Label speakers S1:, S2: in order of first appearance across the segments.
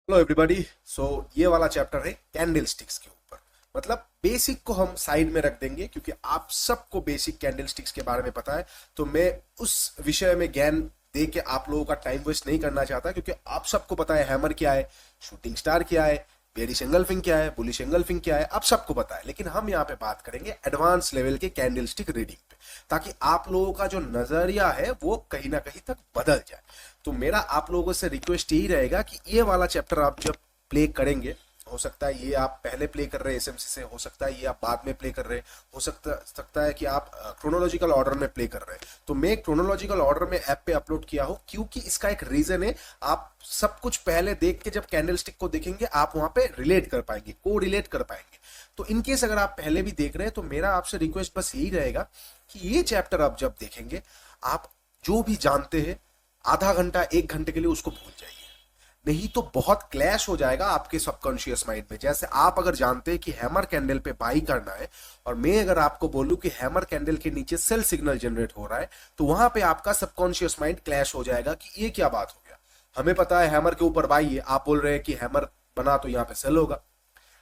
S1: Hello everybody. सो ये वाला chapter है कैंडल स्टिक्स के ऊपर। मतलब बेसिक को हम साइड में रख देंगे क्योंकि आप सबको बेसिक कैंडल स्टिक्स के बारे में पता है। तो मैं उस विषय में ज्ञान दे के आप लोगों का टाइम वेस्ट नहीं करना चाहता क्योंकि आप सबको पता है हैमर क्या है, शूटिंग स्टार क्या है, बेरिश एंगल्फिंग क्या है, बुलिश एंगल्फिंग क्या है, आप सबको पता है। लेकिन हम यहाँ पे बात करेंगे एडवांस लेवल के कैंडल स्टिक रीडिंग पे, ताकि आप लोगों का जो नजरिया है वो कहीं ना कहीं तक बदल जाए। तो मेरा आप लोगों से रिक्वेस्ट यही रहेगा कि ये वाला चैप्टर आप जब प्ले करेंगे, हो सकता है ये आप पहले प्ले कर रहे हैं एसएमसी से, हो सकता है ये आप बाद में प्ले कर रहे हैं, हो सकता है कि आप क्रोनोलॉजिकल ऑर्डर में प्ले कर रहे हैं। तो मैं क्रोनोलॉजिकल ऑर्डर में ऐप पे अपलोड किया हूं क्योंकि इसका एक रीजन है। आप सब कुछ पहले देख के जब कैंडल स्टिक को देखेंगे आप वहां पे रिलेट कर पाएंगे, को रिलेट कर पाएंगे। तो इनकेस अगर आप पहले भी देख रहे हैं तो मेरा आपसे रिक्वेस्ट बस यही रहेगा कि ये चैप्टर आप जब देखेंगे, आप जो भी जानते हैं आधा घंटा एक घंटे के लिए उसको भूल जाइए, नहीं तो बहुत क्लैश हो जाएगा आपके सबकॉन्शियस माइंड में। जैसे आप अगर जानते हैं कि हैमर कैंडल पे बाई करना है और मैं अगर आपको बोलूं कि हैमर कैंडल के नीचे सेल सिग्नल जनरेट हो रहा है, तो वहां पे आपका सबकॉन्शियस माइंड क्लैश हो जाएगा कि ये क्या बात हो गया। हमें पता है हैमर के ऊपर बाई है, आप बोल रहे हैं कि हैमर बना तो यहाँ पे सेल होगा।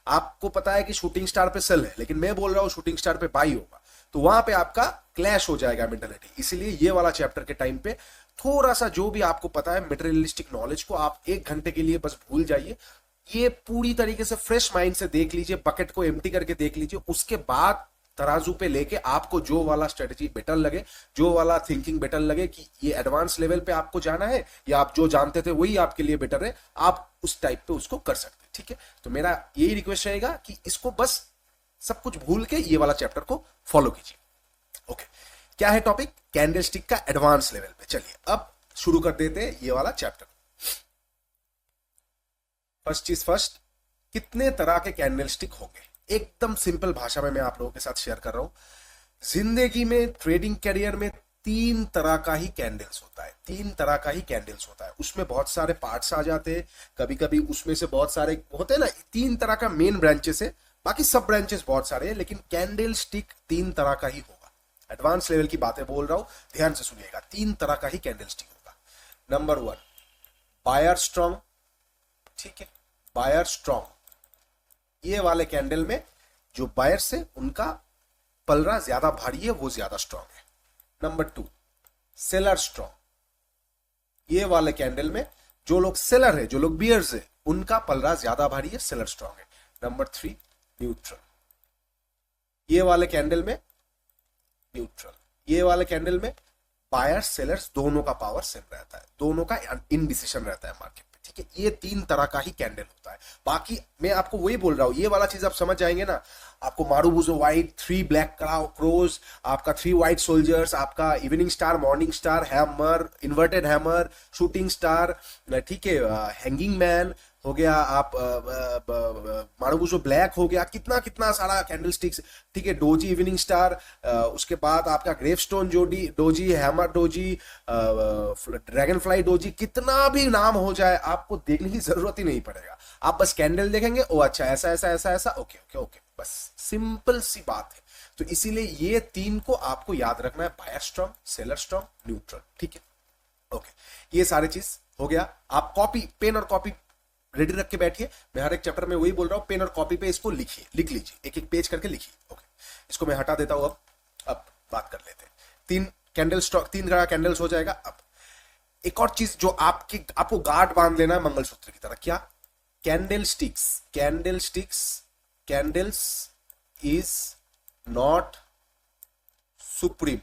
S1: आपको पता है कि शूटिंग स्टार पे सेल है, लेकिन मैं बोल रहा हूं शूटिंग स्टार पे बाई होगा। तो वहां पे आपका क्लैश हो जाएगा मेंटेलिटी। इसलिए ये वाला चैप्टर के टाइम पे थोड़ा सा जो भी आपको पता है मेटेरियलिस्टिक नॉलेज को आप एक घंटे के लिए बस भूल जाइए। ये पूरी तरीके से फ्रेश माइंड से देख लीजिए, बकेट को एम्प्टी करके देख लीजिए। उसके बाद तराजू पे लेके आपको जो वाला स्ट्रेटेजी बेटर लगे, जो वाला थिंकिंग बेटर लगे कि ये एडवांस लेवल पे आपको जाना है या आप जो जानते थे वही आपके लिए बेटर है, आप उस टाइप पे उसको कर सकते हैं। ठीक है, तो मेरा यही रिक्वेस्ट रहेगा कि इसको बस सब कुछ भूल के ये वाला चैप्टर को फॉलो कीजिए। ओके, क्या है टॉपिक? कैंडल स्टिक का एडवांस लेवल पे। चलिए अब शुरू कर देते हैं ये वाला चैप्टर। फर्स्ट चीज फर्स्ट, कितने तरह के कैंडल स्टिक होंगे? एकदम सिंपल भाषा में मैं आप लोगों के साथ शेयर कर रहा हूं। जिंदगी में ट्रेडिंग करियर में तीन तरह का ही कैंडल्स होता है, तीन तरह का ही कैंडल्स होता है। उसमें बहुत सारे पार्ट्स आ जाते हैं, कभी कभी उसमें से बहुत सारे होते हैं ना। तीन तरह का मेन ब्रांचेस है, बाकी सब ब्रांचेस बहुत सारे हैं, लेकिन कैंडल स्टिक तीन तरह का ही होगा। एडवांस लेवल की बातें बोल रहा हूं, ध्यान से सुनिएगा। तीन तरह का ही कैंडल स्टिक होगा। Number one, buyer strong. ठीक है, बायर स्ट्रॉन्ग। ये वाले कैंडल में जो बायर्स है उनका पलड़ा ज्यादा भारी है, वो ज्यादा स्ट्रॉन्ग है। Number two, seller strong. ये वाले कैंडल में जो लोग सेलर है, जो लोग बियर्स है, उनका पलड़ा ज्यादा भारी है, सेलर स्ट्रॉन्ग है। Number three, neutral. ये वाले कैंडल में न्यूट्रल। ये वाले कैंडल में बायर्स सेलर्स दोनों का पावर सेम रहता है, दोनों का इनडिसीजन रहता है मार्केट में। ठीक है, ये तीन तरह का ही कैंडल होता है। बाकी मैं आपको वही बोल रहा हूं, ये वाला चीज आप समझ जाएंगे ना। आपको मारूबुजो व्हाइट, थ्री ब्लैक क्रोज, आपका थ्री व्हाइट सोल्जर्स, आपका evening star, morning star, hammer, inverted hammer, shooting star, ठीक है, हैंगिंग मैन हो गया, आप मारूबुजो ब्लैक हो गया, कितना कितना सारा कैंडल स्टिक्स। ठीक है, डोजी इवनिंग स्टार, उसके बाद आपका ग्रेवस्टोन जोडी doji, hammer doji, dragon fly doji, कितना भी नाम हो जाए आपको देखने की जरूरत ही नहीं पड़ेगा। आप बस कैंडल देखेंगे, ओ अच्छा ऐसा ऐसा ऐसा ऐसा, ओके ओके ओके, बस सिंपल सी बात है। तो इसीलिए ये तीन को आपको याद रखना है, buyer strong, seller strong, neutral. ठीक है, ओके, ये सारी चीज हो गया। आप कॉपी, पेन और कॉपी रेडी रख के बैठिए। मैं हर एक चैप्टर में वही बोल रहा हूं, पेन और कॉपी पे इसको लिखिए, लिख लीजिए, एक एक पेज करके लिखिए। ओके, इसको मैं हटा देता हूं। अब बात कर लेते हैं। तीन कैंडल स्टॉक, तीन तरह कैंडल्स हो जाएगा। अब एक और चीज जो आपको गार्ड बांध लेना है मंगलसूत्र की तरह, क्या? Candle sticks, candle sticks, candles is not supreme.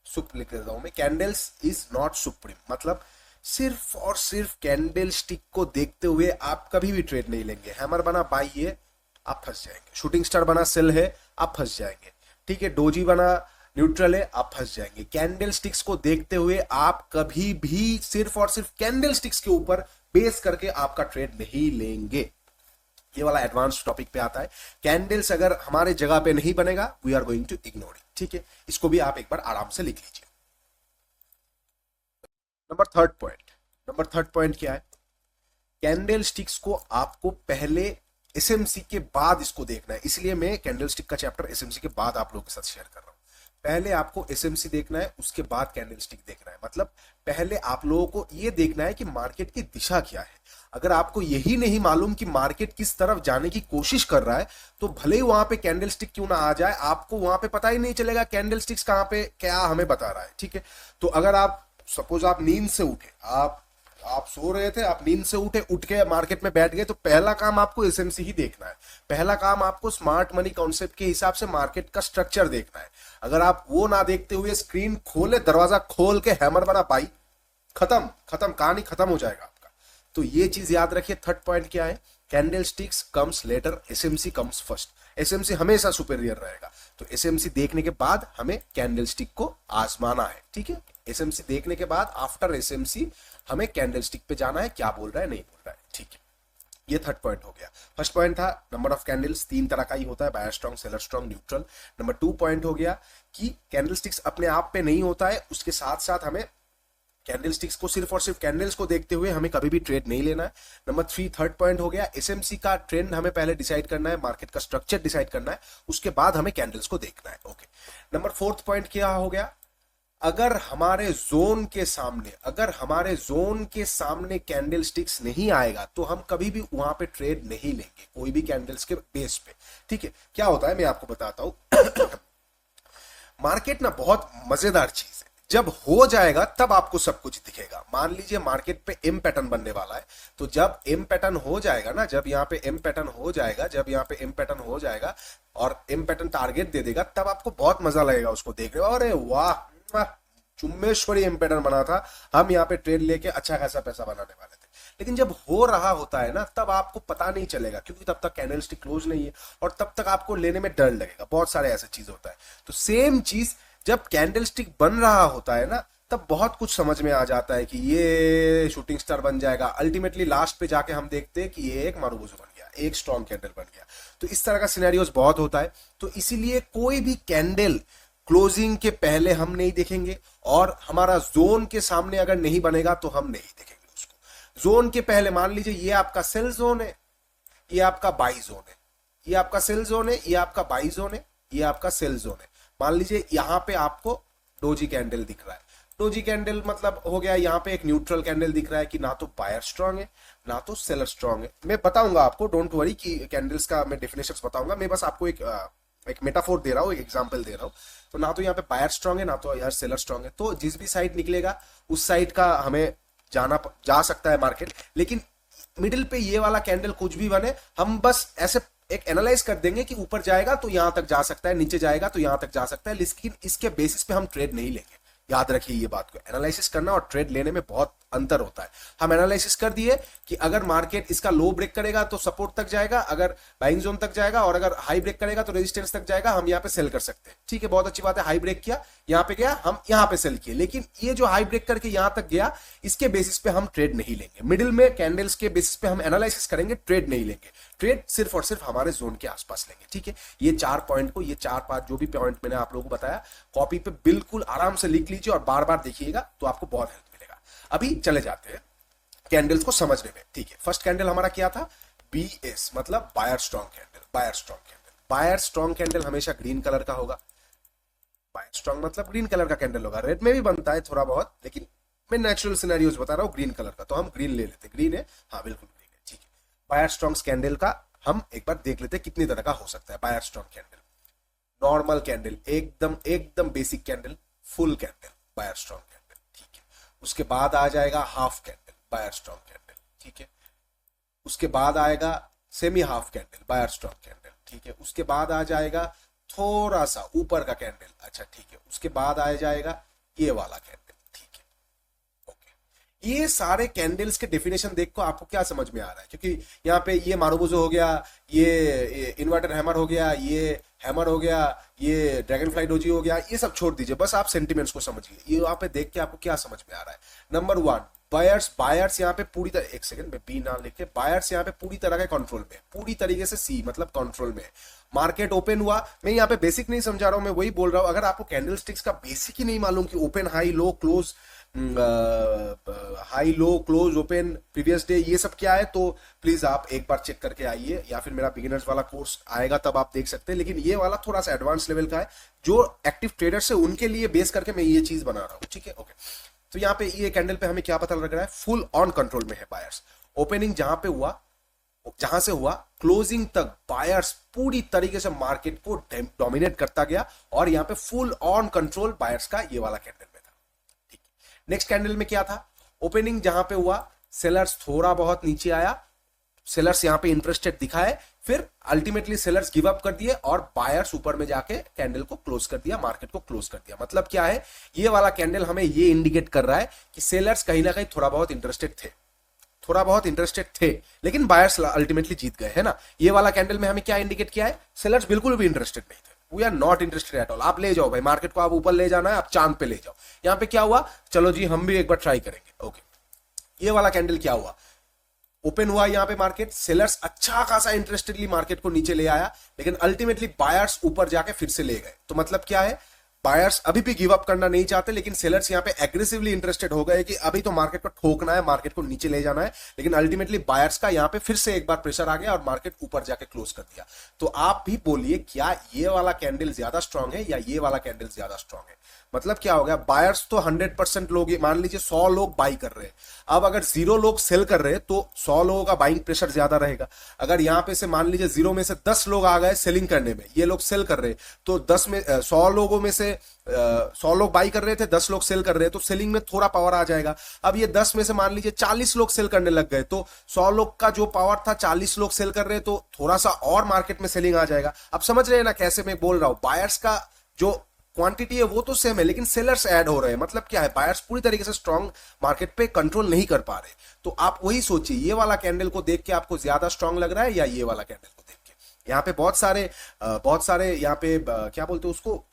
S1: Sup लिख देता हूं मैं, कैंडल्स इज नॉट सुप्रीम। मतलब सिर्फ और सिर्फ कैंडल स्टिक को देखते हुए आप कभी भी ट्रेड नहीं लेंगे। हैमर बना बाई है, आप फंस जाएंगे। शूटिंग स्टार बना सेल है, आप फंस जाएंगे। ठीक है, डोजी बना न्यूट्रल है, आप फंस जाएंगे। कैंडल स्टिक्स को देखते हुए आप कभी भी सिर्फ और सिर्फ कैंडल स्टिक्स के ऊपर बेस करके आपका ट्रेड नहीं लेंगे। ये वाला एडवांस टॉपिक पे आता है। कैंडल्स अगर हमारे जगह पे नहीं बनेगा, we are going to ignore it. ठीक है, इसको भी आप एक बार आराम से लिख लीजिए। Number third point, number third point क्या है? कैंडल स्टिक्स को आपको पहले एसएमसी के बाद इसको देखना है। इसलिए मैं कैंडल स्टिक का चैप्टर एसएमसी के बाद आप लोगों के साथ शेयर कर रहा हूं। पहले आपको एसएमसी देखना है, उसके बाद कैंडलस्टिक देखना है। मतलब पहले आप लोगों को ये देखना है कि मार्केट की दिशा क्या है। अगर आपको यही नहीं मालूम कि मार्केट किस तरफ जाने की कोशिश कर रहा है, तो भले ही वहां पे कैंडलस्टिक क्यों ना आ जाए, आपको वहां पे पता ही नहीं चलेगा कैंडलस्टिक्स कहां पे क्या हमें बता रहा है। ठीक है, तो अगर आप सपोज आप नींद से उठे, आप सो रहे थे, आप नींद से उठे, उठ के मार्केट में बैठ गए, तो पहला काम आपको एसएमसी ही देखना है। पहला काम आपको स्मार्ट मनी कॉन्सेप्ट के हिसाब से मार्केट का स्ट्रक्चर देखना है। अगर आप वो ना देखते हुए स्क्रीन खोले, दरवाजा खोल के हैमर बना पाई, खत्म खत्म, कहानी खत्म हो जाएगा आपका। तो ये चीज याद रखिए। थर्ड पॉइंट क्या है, candlesticks comes later, SMC comes first. SMC हमेशा सुपेरियर रहेगा। तो एसएमसी देखने के बाद हमें कैंडलस्टिक को आजमाना है। ठीक है, एसएमसी देखने के बाद आफ्टर एसएमसी हमें कैंडलस्टिक पे जाना है, क्या बोल रहा है नहीं बोल रहा है। ठीक है, ये थर्ड पॉइंट हो गया। फर्स्ट पॉइंट था नंबर ऑफ कैंडल्स, 3 तरह का ही होता है, buyer strong, seller strong, neutral. Number 2 point हो गया कि कैंडलस्टिक्स अपने आप पे नहीं होता है, उसके साथ साथ हमें कैंडलस्टिक्स को सिर्फ और सिर्फ कैंडल्स को देखते हुए हमें कभी भी ट्रेड नहीं लेना है। नंबर 3 थर्ड पॉइंट हो गया, एसएमसी का ट्रेंड हमें पहले डिसाइड करना है, मार्केट का स्ट्रक्चर डिसाइड करना है, उसके बाद हमें कैंडल्स को देखना है। ओके, नंबर 4 पॉइंट क्या हो गया, अगर हमारे जोन के सामने कैंडलस्टिक्स नहीं आएगा तो हम कभी भी वहां पे ट्रेड नहीं लेंगे, कोई भी कैंडल्स के बेस पे। ठीक है, क्या होता है मैं आपको बताता हूं। मार्केट ना बहुत मजेदार चीज है, जब हो जाएगा तब आपको सब कुछ दिखेगा। मान लीजिए मार्केट पे एम पैटर्न बनने वाला है, तो जब एम पैटर्न हो जाएगा ना, जब यहाँ पे एम पैटर्न हो जाएगा और एम पैटर्न टारगेट दे देगा, तब आपको बहुत मजा लगेगा उसको देखने। अरे वाह, चुम्बेश्वरी एम पैटर्न बना था, हम यहाँ पे ट्रेड लेके अच्छा खासा पैसा बनाने वाले थे। लेकिन जब हो रहा होता है ना, तब आपको पता नहीं चलेगा, क्योंकि तब तक कैंडलस्टिक क्लोज नहीं है और तब तक आपको लेने में डर लगेगा। बहुत सारे ऐसे चीज होता है। तो सेम चीज जब कैंडलस्टिक बन रहा होता है ना, तब बहुत कुछ समझ में आ जाता है कि ये शूटिंग स्टार बन जाएगा। अल्टीमेटली लास्ट पे जाके हम देखते हैं कि ये एक मारूबुजू बन गया, एक स्ट्रॉन्ग कैंडल बन गया। तो इस तरह का सिनेरियोस बहुत होता है। तो इसीलिए कोई भी कैंडल क्लोजिंग के पहले हम नहीं देखेंगे, और हमारा जोन के सामने अगर नहीं बनेगा तो हम नहीं देखेंगे उसको। जोन के पहले मान लीजिए ये आपका सेल जोन है, ये आपका बाई जोन है, ये आपका सेल जोन है, ये आपका बाई जोन है, ये आपका सेल जोन है। मान लीजिए यहां पे आपको डोजी कैंडल दिख रहा है। डोजी कैंडल मतलब हो गया, यहाँ पे एक न्यूट्रल कैंडल दिख रहा है कि ना तो बायर स्ट्रांग है ना तो सेलर स्ट्रांग है। मैं बताऊंगा आपको, डोंट वरी, कि कैंडल्स का मैं डेफिनेशंस बताऊंगा। मैं बस आपको एक मेटाफोर दे रहा हूँ, एक एग्जांपल दे रहा हूँ। तो ना तो यहाँ पे बायर स्ट्रांग है ना तो यार सेलर स्ट्रांग है। तो जिस भी साइड निकलेगा उस साइड का हमें जा सकता है मार्केट। लेकिन मिडिल पे ये वाला कैंडल कुछ भी बने, हम बस ऐसे एक एनालाइज कर देंगे कि ऊपर जाएगा तो यहां तक जा सकता है, नीचे जाएगा तो यहां तक जा सकता है, लेकिन इसके बेसिस पे हम ट्रेड नहीं लेंगे। याद रखिए ये बात को, एनालिसिस करना और ट्रेड लेने में बहुत अंतर होता है। हम एनालिसिस कर दिए कि अगर मार्केट इसका लो ब्रेक करेगा तो सपोर्ट तक जाएगा, अगर बाइंग जोन तक जाएगा, और अगर हाई ब्रेक करेगा तो रेजिस्टेंस तक जाएगा, हम यहाँ पे सेल कर सकते हैं। ठीक है, बहुत अच्छी बात है। हाई ब्रेक किया, यहाँ पे गया, हम यहाँ पे सेल किए। लेकिन ये जो हाई ब्रेक करके यहाँ तक गया, इसके बेसिस पे हम ट्रेड नहीं लेंगे। मिडिल में कैंडल्स के बेसिस पे हम एनालिसिस करेंगे, ट्रेड नहीं लेंगे। ट्रेड सिर्फ और सिर्फ हमारे जोन के आसपास लेंगे। ठीक है, ये 4 पॉइंट को, ये 4-5 जो भी पॉइंट मैंने आप लोगों को बताया, कॉपी पे बिल्कुल आराम से लिख लीजिए और बार बार देखिएगा, तो आपको बहुत हेल्प मिलेगा। अभी चले जाते हैं कैंडल्स को समझने में। ठीक है, फर्स्ट कैंडल हमारा क्या था, BS मतलब buyer strong candle. Buyer strong candle हमेशा ग्रीन कलर का होगा। बायर स्ट्रॉन्ग मतलब ग्रीन कलर का कैंडल होगा। रेड में भी बनता है थोड़ा बहुत, लेकिन मैं नेचुरल सिनेरियोज बता रहा हूँ ग्रीन कलर का, तो हम ग्रीन ले लेते। ग्रीन है, हाँ बिल्कुल ग्रीन है। ठीक है, बायर स्ट्रॉन्ग कैंडल का हम एक बार देख लेते हैं कितनी तरह का हो सकता है। Buyer strong candle, normal candle, एकदम basic candle, full candle, buyer strong candle. ठीक है, उसके बाद आ जाएगा half candle, buyer strong candle. ठीक है, उसके बाद आएगा semi half candle, buyer strong candle. ठीक है, उसके बाद आ जाएगा थोड़ा सा ऊपर का कैंडल। अच्छा ठीक है, उसके बाद आ जाएगा ये वाला कैंडल। ठीक है, ओके। ये सारे कैंडल्स के डेफिनेशन देख को आपको क्या समझ में आ रहा है, क्योंकि यहाँ पे ये मारूबुजो हो गया, ये इन्वर्टर हैमर हो गया, ये हैमर हो गया, ये ड्रैगन फ्लाई डोजी हो गया, ये सब छोड़ दीजिए, बस आप सेंटिमेंट्स को समझिए। ये यहाँ पे देख के आपको क्या समझ में आ रहा है। नंबर 1, बायर्स यहाँ पे पूरी तरह, एक सेकंड में बी ना लिखे, बायर्स यहाँ पे पूरी तरह के कंट्रोल में, पूरी तरीके से सी मतलब कंट्रोल में। मार्केट ओपन हुआ, मैं यहाँ पे बेसिक नहीं समझा रहा हूं, मैं वही बोल रहा हूं। अगर आपको कैंडलस्टिक्स का बेसिक ही नहीं मालूम कि open high low close high low close open previous day, ये सब क्या है तो प्लीज आप एक बार चेक करके आइए, या फिर मेरा बिगिनर्स वाला कोर्स आएगा तब आप देख सकते हैं। लेकिन ये वाला थोड़ा सा एडवांस लेवल का है, जो एक्टिव ट्रेडर्स है उनके लिए बेस करके मैं ये चीज बना रहा हूँ, ठीक है। ओके, तो यहाँ पे ये कैंडल पे हमें क्या पता लग रहा है, फुल ऑन कंट्रोल में है बायर्स। ओपनिंग जहां पे हुआ, जहां से हुआ क्लोजिंग तक बायर्स पूरी तरीके से मार्केट को डोमिनेट करता गया, और यहां पे फुल ऑन कंट्रोल बायर्स का ये वाला कैंडल में था, ठीक। नेक्स्ट कैंडल में क्या था, ओपनिंग जहां पे हुआ सेलर्स थोड़ा बहुत नीचे आया, सेलर्स यहां पे इंटरेस्टेड दिखाए, फिर अल्टीमेटली सेलर्स गिव अप कर दिए और बायर्स ऊपर में जाके कैंडल को क्लोज कर दिया, मार्केट को क्लोज कर दिया। मतलब क्या है, ये वाला कैंडल हमें ये इंडिकेट कर रहा है कि सेलर्स कहीं ना कहीं थोड़ा बहुत इंटरेस्टेड थे, थोड़ा बहुत इंटरेस्टेड थे, लेकिन बायर्स अल्टीमेटली जीत गए, है ना। ये वाला कैंडल में हमें क्या इंडिकेट किया है, सेलर्स बिल्कुल भी इंटरेस्टेड नहीं थे, we are not interested at all. आप ले जाओ भाई मार्केट को, आप ऊपर ले जाना है, आप चांद पे ले जाओ। यहां पे क्या हुआ, चलो जी हम भी एक बार ट्राई करेंगे। ओके, ये वाला कैंडल क्या हुआ, ओपन हुआ यहां पे मार्केट, सेलर्स अच्छा खासा इंटरेस्टेडली मार्केट को नीचे ले आया, लेकिन अल्टीमेटली बायर्स ऊपर जाके फिर से ले गए। तो मतलब क्या है, बायर्स अभी भी गिव अप करना नहीं चाहते, लेकिन सेलर्स यहां पे एग्रेसिवली इंटरेस्टेड हो गए कि अभी तो मार्केट को ठोकना है, मार्केट को नीचे ले जाना है, लेकिन अल्टीमेटली बायर्स का यहां पे फिर से एक बार प्रेशर आ गया और मार्केट ऊपर जाके क्लोज कर दिया। तो आप भी बोलिए, क्या ये वाला कैंडल ज्यादा स्ट्रांग है या ये वाला कैंडल ज्यादा स्ट्रांग है। मतलब क्या हो गया, बायर्स तो 100% लोग, मान लीजिए 100 लोग बाई कर रहे हैं, अब अगर 0 लोग सेल कर रहे हैं तो 100 लोगों का बाइंग प्रेशर ज्यादा रहेगा। अगर यहां पे से मान लीजिए 0 में से 10 लोग आ गए सेलिंग करने में, ये लोग सेल कर रहे हैं, तो 10 में 100 लोगों में से 100 लोग बाई कर रहे थे, 10 लोग सेल कर रहे हैं, तो सेलिंग में थोड़ा पावर आ जाएगा। अब ये 10 में से मान लीजिए 40 लोग सेल करने लग गए, तो 100 लोग का जो पावर था 40 लोग सेल कर रहे हैं, तो थोड़ा सा और मार्केट में सेलिंग आ जाएगा। अब समझ रहे हैं ना कैसे मैं बोल रहा हूं, बायर्स का जो क्वांटिटी है वो तो सेम है, लेकिन सेलर्स ऐड हो रहे हैं। मतलब क्या है, बायर्स पूरी तरीके से स्ट्रांग मार्केट पे कंट्रोल नहीं कर पा रहे। तो आप वही सोचिए, ये वाला कैंडल को देख के आपको ज्यादा स्ट्रांग लग रहा है या ये वाला कैंडल को देख के। यहाँ पे बहुत सारे यहाँ पे क्या बोलते हैं उसको,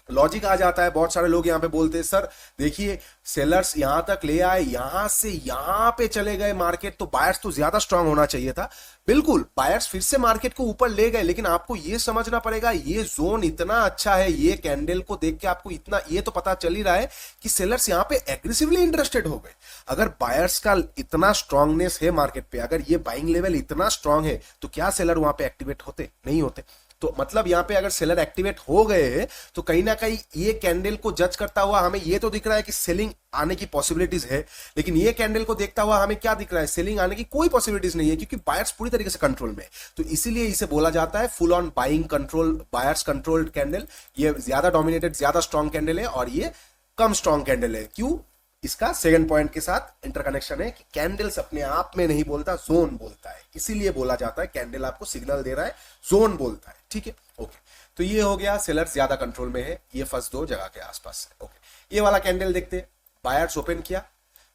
S1: लॉजिक आ जाता है। बहुत सारे लोग यहां पे बोलते हैं सर देखिए सेलर्स यहां तक ले आए, यहां से यहां पे चले गए मार्केट, तो बायर्स तो ज्यादा स्ट्रांग होना चाहिए था। बिल्कुल, बायर्स फिर से मार्केट को ऊपर ले गए, लेकिन आपको यह समझना पड़ेगा ये जोन इतना अच्छा है, ये कैंडल को देख के आपको इतना ये तो पता चल ही रहा है कि सेलर्स यहां पे एग्रेसिवली इंटरेस्टेड हो गए। अगर बायर्स का इतना स्ट्रांगनेस है मार्केट पे, अगर ये बाइंग लेवल इतना स्ट्रांग है, तो क्या सेलर वहां पे एक्टिवेट होते? नहीं होते। तो मतलब यहां पे अगर सेलर एक्टिवेट हो गए हैं, तो कहीं ना कहीं ये कैंडल को जज करता हुआ हमें ये तो दिख रहा है कि सेलिंग आने की पॉसिबिलिटीज है, लेकिन ये कैंडल को देखता हुआ हमें क्या दिख रहा है, सेलिंग आने की कोई पॉसिबिलिटीज नहीं है, क्योंकि बायर्स पूरी तरीके से कंट्रोल में है। तो इसीलिए इसे बोला जाता है full on buying control, buyers controlled candle. ये ज्यादा डोमिनेटेड, ज्यादा स्ट्रॉन्ग कैंडल है, और ये कम स्ट्रॉन्ग कैंडल है। क्यों? इसका सेकंड पॉइंट के साथ इंटरकनेक्शन है कि कैंडल्स अपने आप में नहीं बोलता, जोन बोलता है, इसीलिए बोला जाता है कैंडल आपको सिग्नल दे रहा है, जोन बोलता है। ठीक है, ओके। तो ये हो गया सेलर्स ज्यादा कंट्रोल में है, ये फर्स्ट दो जगह के आसपास है। ओके, ये वाला कैंडल देखते हैं, बायर्स ओपन किया,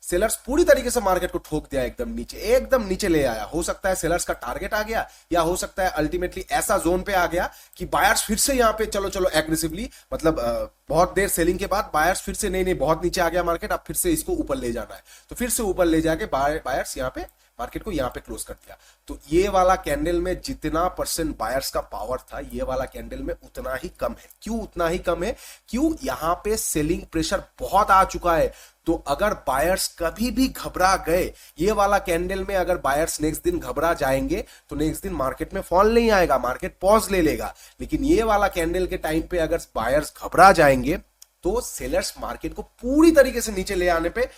S1: सेलर्स पूरी तरीके से मार्केट को ठोक दिया, एकदम नीचे ले आया। हो सकता है सेलर्स का टारगेट आ गया, या हो सकता है अल्टीमेटली ऐसा जोन पे आ गया कि बायर्स फिर से यहां पे चलो एग्रेसिवली, मतलब बहुत देर सेलिंग के बाद बायर्स फिर से नहीं बहुत नीचे आ गया मार्केट, अब फिर से इसको ऊपर ले जाना है, तो फिर से ऊपर ले जाके बायर्स यहां पे मार्केट को यहां पे क्लोज कर दिया। तो ये वाला कैंडल में जितना परसेंट बायर्स का पावर था, ये वाला कैंडल में उतना ही कम है। क्यों उतना ही कम है? क्यों? यहां पे सेलिंग प्रेशर बहुत आ चुका है। तो अगर बायर्स कभी भी घबरा गए, ये वाला कैंडल में अगर बायर्स नेक्स्ट दिन घबरा जाएंगे, तो नेक्स्ट दिन मार्केट में फॉल नहीं आएगा, मार्केट पॉज ले लेगा। लेकिन ये वाला कैंडल के टाइम पे अगर बायर्स घबरा जाएंगे, तो सेलर्स मार्केट को पूरी तरीके से नीचे ले आने पे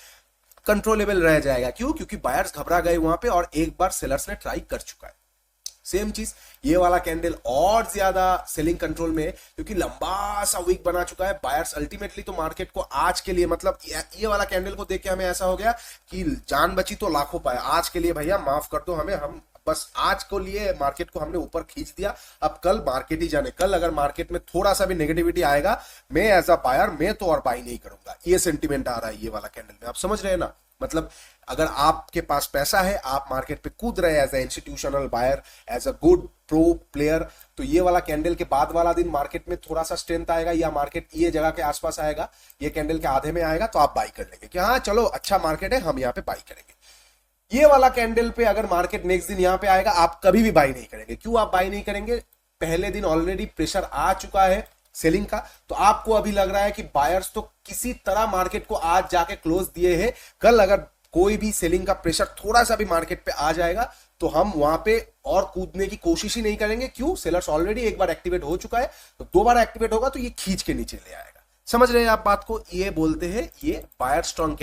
S1: कंट्रोलेबल रह जाएगा। क्यों? क्योंकि बायर्स घबरा गए वहां पे, और एक बार सेलर्स ने ट्राई कर चुका है। सेम चीज ये वाला कैंडल और ज्यादा सेलिंग कंट्रोल में है, क्योंकि लंबा सा वीक बना चुका है बायर्स। अल्टीमेटली तो मार्केट को आज के लिए, मतलब ये वाला कैंडल को देख के हमें ऐसा हो गया कि जान बची तो लाखों पाए। आज के लिए भैया माफ कर दो हमें, हम बस आज को लिए मार्केट को हमने ऊपर खींच दिया, अब कल मार्केट ही जाने। कल अगर मार्केट में थोड़ा सा भी नेगेटिविटी आएगा, मैं एज अ बायर मैं तो और बाई नहीं करूंगा। ये सेंटीमेंट आ रहा है ये वाला कैंडल में। आप समझ रहे हैं ना? मतलब अगर आपके पास पैसा है, आप मार्केट पे कूद रहे हैं as a institutional buyer, as a good pro player, तो ये वाला कैंडल के बाद वाला दिन मार्केट में थोड़ा सा स्ट्रेंथ आएगा, या मार्केट ये जगह के आसपास आएगा, ये कैंडल के आधे में आएगा, तो आप बाई कर लेंगे कि हाँ चलो अच्छा मार्केट है, हम यहाँ पे बाई करेंगे। ये वाला कैंडल पे अगर मार्केट नेक्स्ट दिन यहाँ पे आएगा, आप कभी भी बाई नहीं करेंगे। क्यों आप बाई नहीं करेंगे? पहले दिन ऑलरेडी प्रेशर आ चुका है, सेलिंग का, तो आपको अभी लग रहा है कि बायर्स तो किसी तरह मार्केट को आज जाके क्लोज दिए हैं, कल अगर कोई भी सेलिंग का प्रेशर थोड़ा सा भी मार्केट पे आ जाएगा तो हम वहां पे और कूदने की कोशिश ही नहीं करेंगे। क्यों? सेलर्स ऑलरेडी एक बार एक्टिवेट हो चुका है, तो दो बार एक्टिवेट होगा तो ये खींच के नीचे ले आएगा। समझ रहे हैं आप बात को? ये बोलते हैं ये बायर स्ट्रॉन्ग